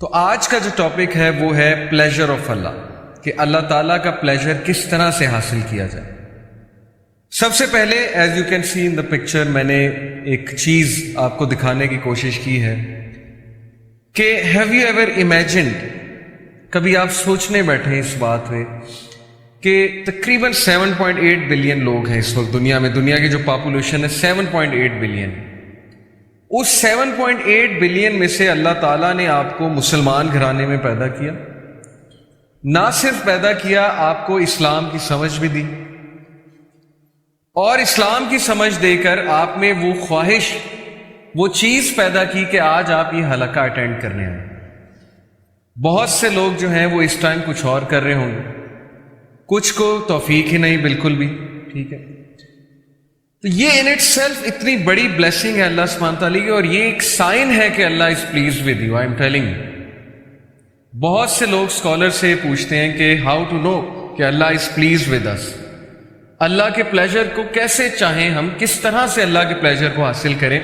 تو آج کا جو ٹاپک ہے وہ ہے پلیجر آف اللہ، کہ اللہ تعالیٰ کا پلیجر کس طرح سے حاصل کیا جائے۔ سب سے پہلے as you can see in the picture, میں نے ایک چیز آپ کو دکھانے کی کوشش کی ہے کہ ہیو یو ایور امیجنڈ، کبھی آپ سوچنے بیٹھے اس بات میں کہ تقریباً 7.8 بلین لوگ ہیں اس وقت دنیا میں، دنیا کی جو پاپولیشن ہے 7.8 بلین، اس 7.8 بلین میں سے اللہ تعالیٰ نے آپ کو مسلمان گھرانے میں پیدا کیا، نہ صرف پیدا کیا، آپ کو اسلام کی سمجھ بھی دی، اور اسلام کی سمجھ دے کر آپ میں وہ خواہش، وہ چیز پیدا کی کہ آج آپ یہ حلقہ اٹینڈ کرنے آئے۔ بہت سے لوگ جو ہیں وہ اس ٹائم کچھ اور کر رہے ہوں گے، کچھ کو توفیق ہی نہیں بالکل بھی، ٹھیک ہے۔ تو یہ ان اٹ سیلف اتنی بڑی بلیسنگ ہے اللہ سبحانہ تعالیٰ کی، اور یہ ایک سائن ہے کہ Allah is pleased with you, I am telling you. بہت سے لوگ اسکالر سے پوچھتے ہیں کہ ہاؤ ٹو نو کہ Allah is pleased with us, اللہ کے پلیجر کو کیسے چاہیں ہم، کس طرح سے اللہ کے پلیجر کو حاصل کریں،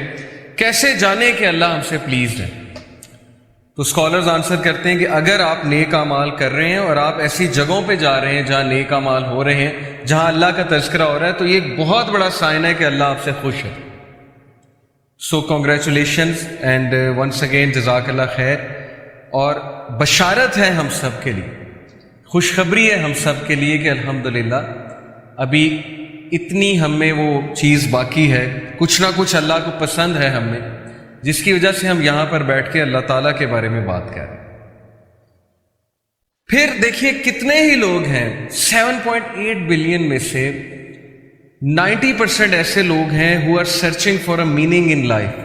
کیسے جانیں کہ اللہ ہم سے پلیزڈ ہے۔ تو اسکالرز آنسر کرتے ہیں کہ اگر آپ نیک اعمال کر رہے ہیں اور آپ ایسی جگہوں پہ جا رہے ہیں جہاں نیک اعمال ہو رہے ہیں، جہاں اللہ کا تذکرہ ہو رہا ہے، تو یہ ایک بہت بڑا سائن ہے کہ اللہ آپ سے خوش ہے۔ سو کنگریچولیشنز اینڈ ونس اگین جزاک اللہ خیر، اور بشارت ہے ہم سب کے لیے، خوشخبری ہے ہم سب کے لیے کہ الحمدللہ ابھی اتنی ہم میں وہ چیز باقی ہے، کچھ نہ کچھ اللہ کو پسند ہے ہم میں، جس کی وجہ سے ہم یہاں پر بیٹھ کے اللہ تعالیٰ کے بارے میں بات کر رہے ہیں۔ پھر دیکھیے کتنے ہی لوگ ہیں، 7.8 بلین میں سے 90% ایسے لوگ ہیں who are searching for a meaning in life،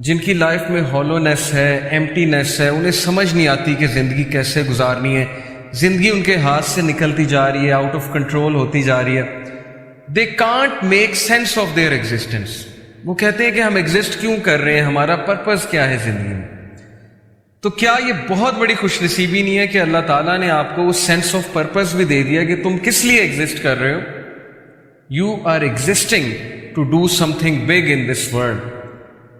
جن کی لائف میں ہالونیس ہے، ایمٹینیس ہے، انہیں سمجھ نہیں آتی کہ زندگی کیسے گزارنی ہے، زندگی ان کے ہاتھ سے نکلتی جا رہی ہے، آؤٹ آف کنٹرول ہوتی جا رہی ہے۔ they can't make sense of their existence، وہ کہتے ہیں کہ ہم ایگزسٹ کیوں کر رہے ہیں، ہمارا پرپز کیا ہے زندگی میں۔ تو کیا یہ بہت بڑی خوش نصیبی نہیں ہے کہ اللہ تعالیٰ نے آپ کو اس سینس آف پرپز بھی دے دیا کہ تم کس لیے ایگزسٹ کر رہے ہو؟ You are existing to do something big in this world,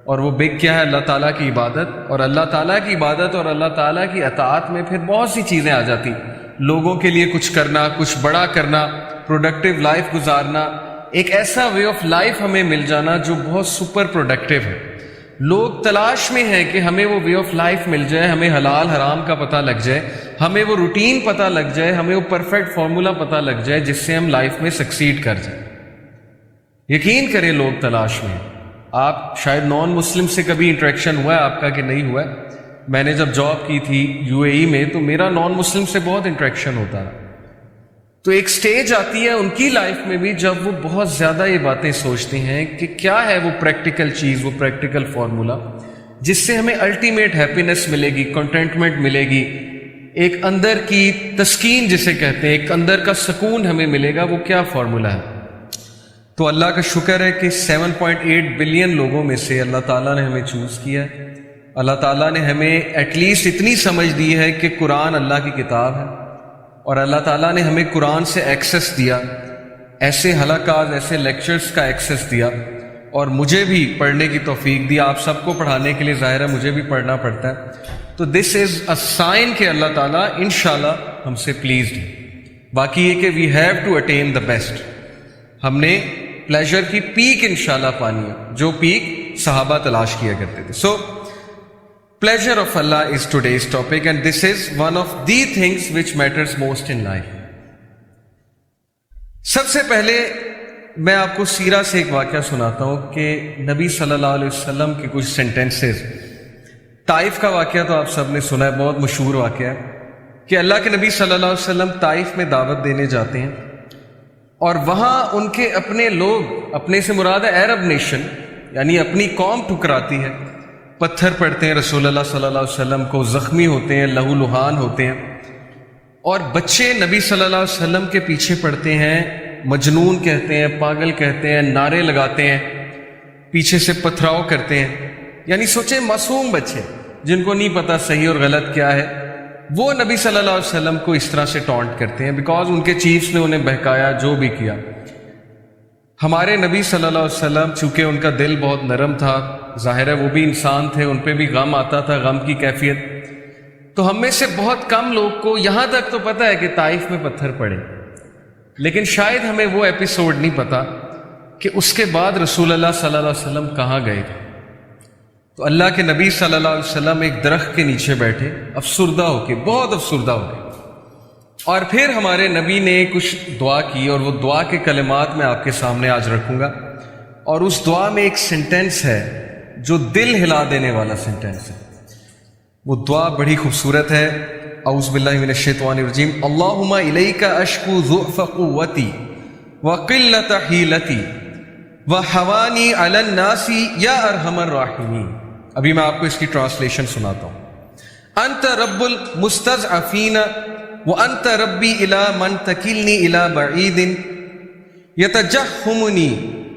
اور وہ بگ کیا ہے؟ اللہ تعالیٰ کی عبادت، اور اللہ تعالیٰ کی عبادت اور اللہ تعالیٰ کی اطاعت میں پھر بہت سی چیزیں آ جاتی، لوگوں کے لیے کچھ کرنا، کچھ بڑا کرنا، پروڈکٹیو لائف گزارنا، ایک ایسا وے آف لائف ہمیں مل جانا جو بہت سپر پروڈکٹیو ہے۔ لوگ تلاش میں ہیں کہ ہمیں وہ وے آف لائف مل جائے، ہمیں حلال حرام کا پتہ لگ جائے، ہمیں وہ روٹین پتہ لگ جائے، ہمیں وہ پرفیکٹ فارمولا پتہ لگ جائے جس سے ہم لائف میں سکسیڈ کر جائیں۔ یقین کریں لوگ تلاش میں ہیں۔ آپ شاید نان مسلم سے کبھی انٹریکشن ہوا ہے آپ کا کہ نہیں ہوا ہے؟ میں نے جب جاب کی تھی UAE میں تو میرا نان مسلم سے بہت انٹریکشن ہوتا ہے، تو ایک سٹیج آتی ہے ان کی لائف میں بھی جب وہ بہت زیادہ یہ باتیں سوچتے ہیں کہ کیا ہے وہ پریکٹیکل چیز، وہ پریکٹیکل فارمولا جس سے ہمیں الٹیمیٹ ہیپینس ملے گی، کنٹینٹمنٹ ملے گی، ایک اندر کی تسکین جسے کہتے ہیں، ایک اندر کا سکون ہمیں ملے گا، وہ کیا فارمولا ہے؟ تو اللہ کا شکر ہے کہ 7.8 بلین لوگوں میں سے اللہ تعالیٰ نے ہمیں چوز کیا ہے۔ اللہ تعالیٰ نے ہمیں ایٹ لیسٹ اتنی سمجھ دی ہے کہ قرآن اللہ کی کتاب ہے، اور اللہ تعالیٰ نے ہمیں قرآن سے ایکسس دیا، ایسے حلقات، ایسے لیکچرز کا ایکسس دیا، اور مجھے بھی پڑھنے کی توفیق دی۔ آپ سب کو پڑھانے کے لیے ظاہر ہے مجھے بھی پڑھنا پڑتا ہے، تو دس از اے سائن کہ اللہ تعالیٰ انشاءاللہ ہم سے پلیزڈ ہے۔ باقی یہ کہ we have to attain the best, ہم نے پلیجر کی پیک انشاءاللہ پانی ہے، جو پیک صحابہ تلاش کیا کرتے تھے۔ سو pleasure of Allah is today's topic, and this is one of the things which matters most in life. سب سے پہلے میں آپ کو سیرہ سے ایک واقعہ سناتا ہوں کہ نبی صلی اللہ علیہ وسلم کے کچھ سینٹینسز۔ طائف کا واقعہ تو آپ سب نے سنا ہے، بہت مشہور واقعہ ہے کہ اللہ کے نبی صلی اللہ علیہ وسلم طائف میں دعوت دینے جاتے ہیں، اور وہاں ان کے اپنے لوگ، اپنے سے مراد ہے عرب نیشن، یعنی اپنی قوم ٹکراتی ہے، پتھر پڑتے ہیں رسول اللہ صلی اللہ علیہ وسلم کو، زخمی ہوتے ہیں، لہو لہان ہوتے ہیں، اور بچے نبی صلی اللہ علیہ وسلم کے پیچھے پڑتے ہیں، مجنون کہتے ہیں، پاگل کہتے ہیں، نعرے لگاتے ہیں، پیچھے سے پتھراؤ کرتے ہیں۔ یعنی سوچیں معصوم بچے جن کو نہیں پتا صحیح اور غلط کیا ہے، وہ نبی صلی اللہ علیہ وسلم کو اس طرح سے ٹونٹ کرتے ہیں بیکاز ان کے چیفز نے انہیں بہکایا، جو بھی کیا۔ ہمارے نبی صلی اللہ علیہ وسلم چونکہ ان کا دل بہت نرم تھا، ظاہر ہے وہ بھی انسان تھے، ان پہ بھی غم آتا تھا، غم کی کیفیت، تو ہم میں سے بہت کم لوگ کو یہاں تک تو پتہ ہے کہ طائف میں پتھر پڑے، لیکن شاید ہمیں وہ ایپیسوڈ نہیں پتا کہ اس کے بعد رسول اللہ صلی اللہ علیہ وسلم کہاں گئے تھے۔ تو اللہ کے نبی صلی اللہ علیہ وسلم ایک درخت کے نیچے بیٹھے، افسردہ ہو کے، بہت افسردہ ہو کے، اور پھر ہمارے نبی نے کچھ دعا کی، اور وہ دعا کے کلمات میں آپ کے سامنے آج رکھوں گا۔ اور اس دعا میں ایک سینٹنس ہے جو دل ہلا دینے والا سینٹنس ہے۔ وہ دعا بڑی خوبصورت ہے۔ اعوذ باللہ من الشیطان الرجیم، اللہم الیک اشکو ضعف قوتی وقلت حیلتی وحوانی علی الناس یا ارحم الراحمین۔ ابھی میں آپ کو اس کی ٹرانسلیشن سناتا ہوں۔ انت رب المستضعفین وانت ربی الی من تکلنی الی بعید یتجہمنی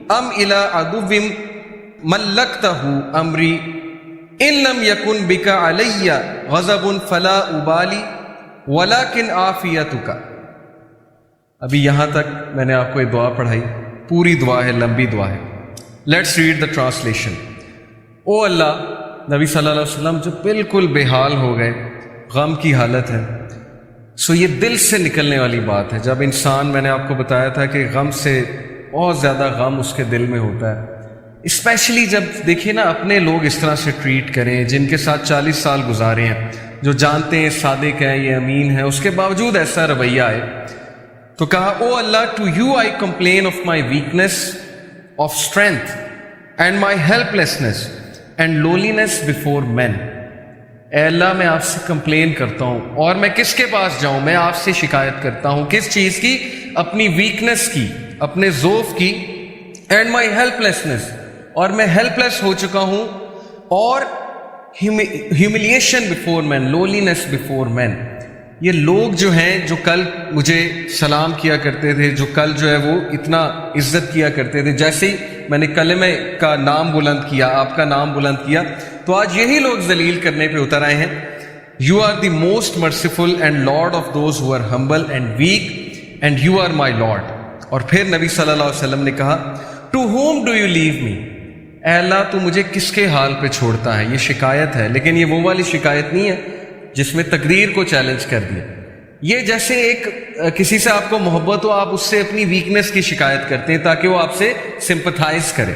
ام الی عدو ملکتہ امری ان لم یکن بک علی غضب فلا ابالی ولکن عافیتک۔ ابھی یہاں تک میں نے آپ کو یہ دعا پڑھائی، پوری دعا ہے، لمبی دعا ہے۔ Let's read the translation. O Allah, نبی صلی اللہ علیہ وسلم جو بالکل بے حال ہو گئے، غم کی حالت ہے۔ سو یہ دل سے نکلنے والی بات ہے۔ جب انسان، میں نے آپ کو بتایا تھا کہ غم سے بہت زیادہ غم اس کے دل میں ہوتا ہے، اسپیشلی جب دیکھیے نا اپنے لوگ اس طرح سے ٹریٹ کریں جن کے ساتھ 40 سال گزارے ہیں، جو جانتے ہیں صادق ہے، یہ امین ہے، اس کے باوجود ایسا رویہ آئے، تو کہا O Allah, to you I complain of my weakness of strength and my helplessness and lowliness before men. اے اللہ، میں آپ سے کمپلین کرتا ہوں، اور میں کس کے پاس جاؤں؟ میں آپ سے شکایت کرتا ہوں، کس چیز کی؟ اپنی ویکنیس کی، اپنے ضعف کی، اینڈ مائی ہیلپ لیسنس، اور میں ہیلپ لیس ہو چکا ہوں، اور ہیوملیشن بفور مین، لولینس بفور مین۔ یہ لوگ جو ہیں، جو کل مجھے سلام کیا کرتے تھے، جو کل جو ہے وہ اتنا عزت کیا کرتے تھے، جیسے ہی میں نے کلمہ کا نام بلند کیا، آپ کا نام بلند کیا، تو آج یہی لوگ ذلیل کرنے پہ اتر آئے ہیں۔ You are the most merciful and lord of those who are humble and weak and you are my lord. اور پھر نبی صلی اللہ علیہ وسلم نے کہا، to whom do you leave me? اے اللہ، تو مجھے کس کے حال پہ چھوڑتا ہے؟ یہ شکایت ہے، لیکن یہ وہ والی شکایت نہیں ہے جس میں تقدیر کو چیلنج کر دیا۔ یہ جیسے ایک کسی سے آپ کو محبت ہو، آپ اس سے اپنی ویکنیس کی شکایت کرتے ہیں تاکہ وہ آپ سے سمپتھائز کرے۔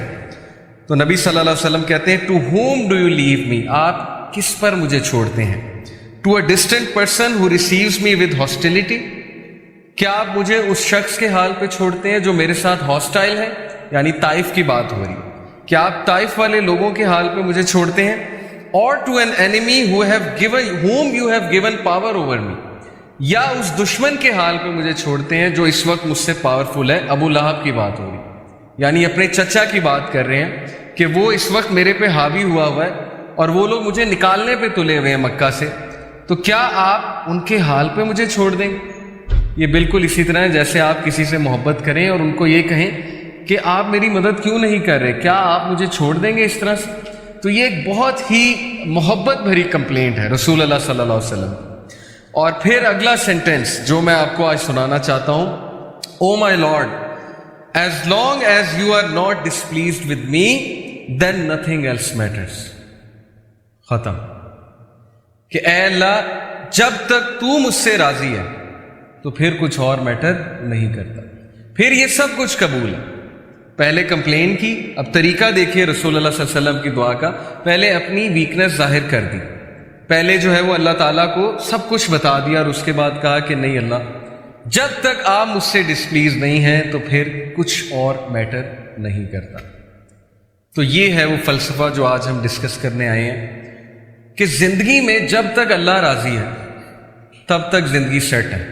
تو نبی صلی اللہ علیہ وسلم کہتے ہیں، to whom do you leave me? آپ کس پر مجھے چھوڑتے ہیں؟ To a distant person who receives me with hostility? کیا آپ مجھے اس شخص کے حال پہ چھوڑتے ہیں جو میرے ساتھ ہاسٹائل ہے؟ یعنی طائف کی بات ہو رہی ہے۔ کیا آپ طائف والے لوگوں کے حال پہ مجھے چھوڑتے ہیں؟ اور to an enemy whom you have given power over me؟ یا اس دشمن کے حال پہ مجھے چھوڑتے ہیں جو اس وقت مجھ سے پاورفل ہے؟ ابو لہب کی بات ہو رہی، یعنی اپنے چچا کی بات کر رہے ہیں کہ وہ اس وقت میرے پہ حاوی ہوا ہوا ہے، اور وہ لوگ مجھے نکالنے پہ تلے ہوئے ہیں مکہ سے، تو کیا آپ ان کے حال پہ مجھے چھوڑ دیں گے؟ یہ بالکل اسی طرح ہے جیسے آپ کسی سے محبت کریں اور ان کو یہ کہیں کہ آپ میری مدد کیوں نہیں کر رہے، کیا آپ مجھے چھوڑ دیں گے اس طرح سے؟ تو یہ ایک بہت ہی محبت بھری کمپلینٹ ہے رسول اللہ صلی اللہ علیہ وسلم۔ اور پھر اگلا سینٹنس جو میں آپ کو آج سنانا چاہتا ہوں، O my lord, as long as you are not displeased with me then nothing else matters. ختم۔ کہ اے اللہ، جب تک تو مجھ سے راضی ہے تو پھر کچھ اور میٹر نہیں کرتا، پھر یہ سب کچھ قبول ہے۔ پہلے کمپلین کی، اب طریقہ دیکھیے رسول اللہ صلی اللہ علیہ وسلم کی دعا کا۔ پہلے اپنی ویکنیس ظاہر کر دی، پہلے جو ہے وہ اللہ تعالیٰ کو سب کچھ بتا دیا، اور اس کے بعد کہا کہ نہیں اللہ، جب تک آپ مجھ سے ڈسپلیز نہیں ہیں تو پھر کچھ اور میٹر نہیں کرتا۔ تو یہ ہے وہ فلسفہ جو آج ہم ڈسکس کرنے آئے ہیں کہ زندگی میں جب تک اللہ راضی ہے تب تک زندگی سیٹ ہے۔